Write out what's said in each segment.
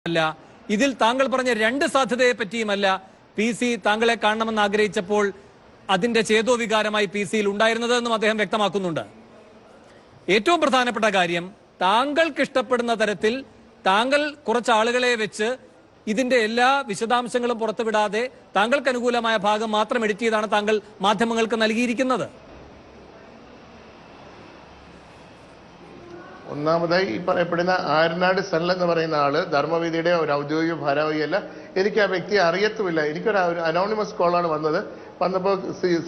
അല്ല, ഇതിൽ താങ്കൾ പറഞ്ഞ രണ്ട് സാധ്യതയെ പറ്റിയുമല്ല പി സി താങ്കളെ കാണണമെന്ന് ആഗ്രഹിച്ചപ്പോൾ അതിന്റെ ചേതോവികാരമായി പി സിയിൽ ഉണ്ടായിരുന്നതെന്നും അദ്ദേഹം വ്യക്തമാക്കുന്നുണ്ട്. ഏറ്റവും പ്രധാനപ്പെട്ട കാര്യം, താങ്കൾക്ക് ഇഷ്ടപ്പെടുന്ന തരത്തിൽ താങ്കൾ കുറച്ച് ആളുകളെ വെച്ച് ഇതിന്റെ എല്ലാ വിശദാംശങ്ങളും പുറത്തുവിടാതെ താങ്കൾക്ക് അനുകൂലമായ ഭാഗം മാത്രം എഡിറ്റ് ചെയ്താണ് താങ്കൾ മാധ്യമങ്ങൾക്ക് നൽകിയിരിക്കുന്നത്. ഒന്നാമതായി ഈ പറയപ്പെടുന്ന ആര്യനാട് സരൾ എന്ന് പറയുന്ന ആള് ധർമ്മവേദിയുടെ ഒരു ഔദ്യോഗിക ഭാരവാഹിയല്ല. എനിക്ക് ആ വ്യക്തിയെ അറിയത്തുമില്ല. എനിക്കൊരു അനോണിമസ് കോളാണ് വന്നപ്പോൾ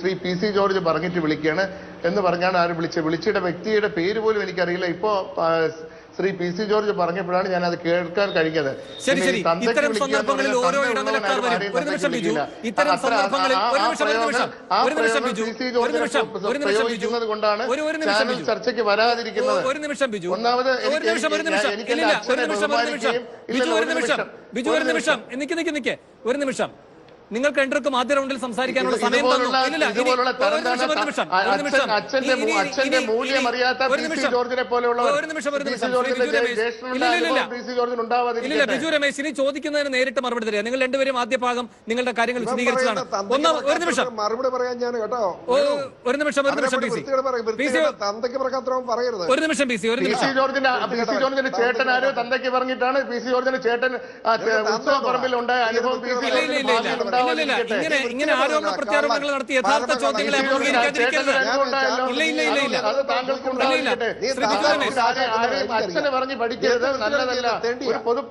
ശ്രീ പി സി ജോർജ് പറഞ്ഞിട്ട് വിളിക്കുകയാണ് എന്ന് പറഞ്ഞാണ് ആര് വിളിച്ചിട്ട് വ്യക്തിയുടെ പേര് പോലും എനിക്കറിയില്ല. ഇപ്പോ ശ്രീ പി സി ജോർജ് പറഞ്ഞപ്പോഴാണ് ഞാൻ അത് കേൾക്കാൻ കഴിഞ്ഞത്. ഇത്തരം സന്ദർഭങ്ങളിൽ ഓരോ ഇടനിലക്കാർ വരും. ഒരു നിമിഷം ബിജു, ഇത്തരം സന്ദർഭങ്ങളിൽ കൊണ്ടാണ് ചർച്ചയ്ക്ക് വരാതിരിക്കുന്നത്. ഒരു നിമിഷം ബിജു, ഒന്നാമത് ഒരു നിമിഷം നിങ്ങൾക്ക് രണ്ടർക്കും ആദ്യ റൗണ്ടിൽ സംസാരിക്കാനുള്ള സമയം തന്നു. ബിജു രമേശ്, ഇനി ചോദിക്കുന്നതിന് നേരിട്ട് മറുപടി തരിക. നിങ്ങൾ രണ്ടുപേരും ആദ്യ ഭാഗം നിങ്ങളുടെ കാര്യങ്ങൾ വിശദീകരിച്ചതാണ്. ഒരു നിമിഷം മറുപടി പറയാൻ ഞാൻ കേട്ടോ. ഒരു നിമിഷം ഒരു നിമിഷം പി സി ഒരു നിമിഷം പി സി ഒരു നിമിഷം. ജോർജിന്റെ ചേട്ടൻ ആരോ തന്തയ്ക്ക് പറഞ്ഞിട്ടാണ് പി സി ജോർജിന്റെ ചേട്ടൻ ഉത്സവ പറമ്പിൽ ഉണ്ടായ അനുഭവം ഇങ്ങനെ ആരോപണ പ്രത്യാരോപണങ്ങൾ നടത്തി യഥാർത്ഥ ചോദ്യങ്ങളെ അച്ഛനെ പറഞ്ഞ് പഠിക്കരുത്, നല്ലതല്ല.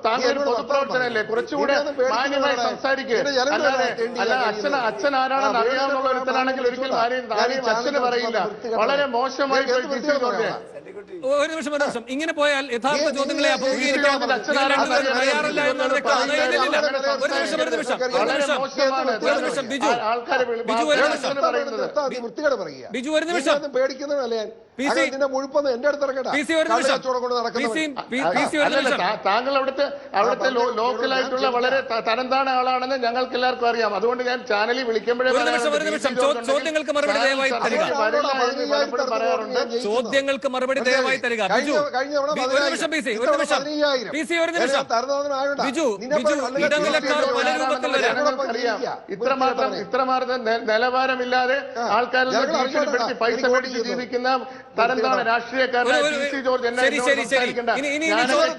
താങ്കൾ ഒരു പൊതുപ്രവർത്തനല്ലേ, കുറച്ചുകൂടെ മാന്യമായി സംസാരിക്കുക. അച്ഛൻ ആരാണെന്ന് അറിയാവുന്ന ഒരുത്തനാണെങ്കിൽ ഒരിക്കലും ആരെയും അച്ഛന് പറയില്ല. വളരെ മോശമായി ഒരു നിമിഷം ഒരു നിമിഷം. ഇങ്ങനെ പോയാൽ യഥാർത്ഥ ചോദ്യങ്ങളെ അഭിമുഖീകരിക്കാൻ തയ്യാറല്ല എന്നാണ് വ്യക്തമാണ്. ബിജു ഒരു നിമിഷം പേടിക്കുന്നതല്ലേ നിന്റെ മുഴുപ്പൊന്നും എന്റെ അടുത്ത് താങ്കൾ അവിടുത്തെ ലോക്കലായിട്ടുള്ള വളരെ തരംതാണ ആളാണെന്ന് ഞങ്ങൾക്ക് എല്ലാവർക്കും അറിയാം. അതുകൊണ്ട് ഞാൻ ചാനലിൽ വിളിക്കുമ്പോഴേ ചോദ്യങ്ങൾക്ക് മറുപടി ദയവായി തരിക. ചോദ്യങ്ങൾക്ക് മറുപടി ദയവായി തരിക. ബിജു ഒരു നിമിഷം. പി സി ഒരു നിമിഷം. പി സി ഒരു നിമിഷം. ബിജു ഇടനിലക്കാർ പല രൂപത്തിൽ വരാം. ഇത്രമാത്രം നിലവാരമില്ലാതെ ആൾക്കാരെ ഭീഷണിപ്പെടുത്തി പൈസ മേടിച്ച് ജീവിക്കുന്ന തരംതാണ രാഷ്ട്രീയക്കാരനായ പി സി ജോർജ് എന്നെ സംസാരിക്കേണ്ട.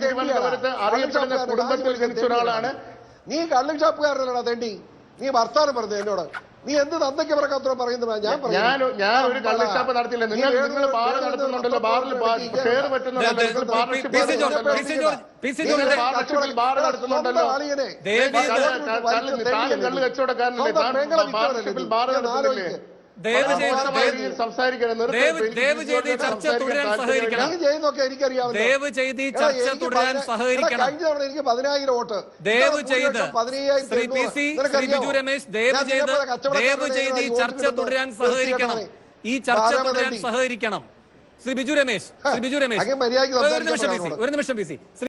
തിരുവനന്തപുരത്ത് അറിയപ്പെടുന്ന കുടുംബത്തിൽ ജനിച്ച ഒരാളാണ്. നീ കള്ളും ഷാപ്പുകാരനല്ലടാ തേണ്ടി. നീ വർത്താനം പറഞ്ഞു എന്നോട്. നീ എന്ത് തന്തയ്ക്ക് പറക്കാത്ര പറയുന്നത്? ഞാൻ ഒരു കള്ളുഷാപ്പ് നടത്തില്ല. നിങ്ങൾ ബാർ നടത്തുന്നുണ്ടല്ലോ, ബാറിൽ ഷെയർ പറ്റുന്നുണ്ടല്ലോ, ബാർ നടത്തുന്നുണ്ടല്ലോ. കള്ള് കച്ചവടക്കാരനല്ലേ, പാർട്ണർഷിപ്പിൽ ബാർ നടത്തുന്നില്ലേ? ദയവ് ചെയ്ത് ചർച്ച തുടരാൻ സഹകരിക്കണം. ദയവ് ചെയ്ത് ചർച്ച തുടരാൻ സഹകരിക്കണം. എനിക്ക് 10,000 വോട്ട്. ദയവ് ചെയ്ത് ശ്രീ പി സി, ശ്രീ ബിജു രമേശ്, ദയവ് ചെയ്ത് ഈ ചർച്ച തുടരാൻ സഹകരിക്കണം. ഈ ചർച്ച തുടരാൻ സഹകരിക്കണം. ശ്രീ ബിജു രമേശ്, ഒരു നിമിഷം പി സി.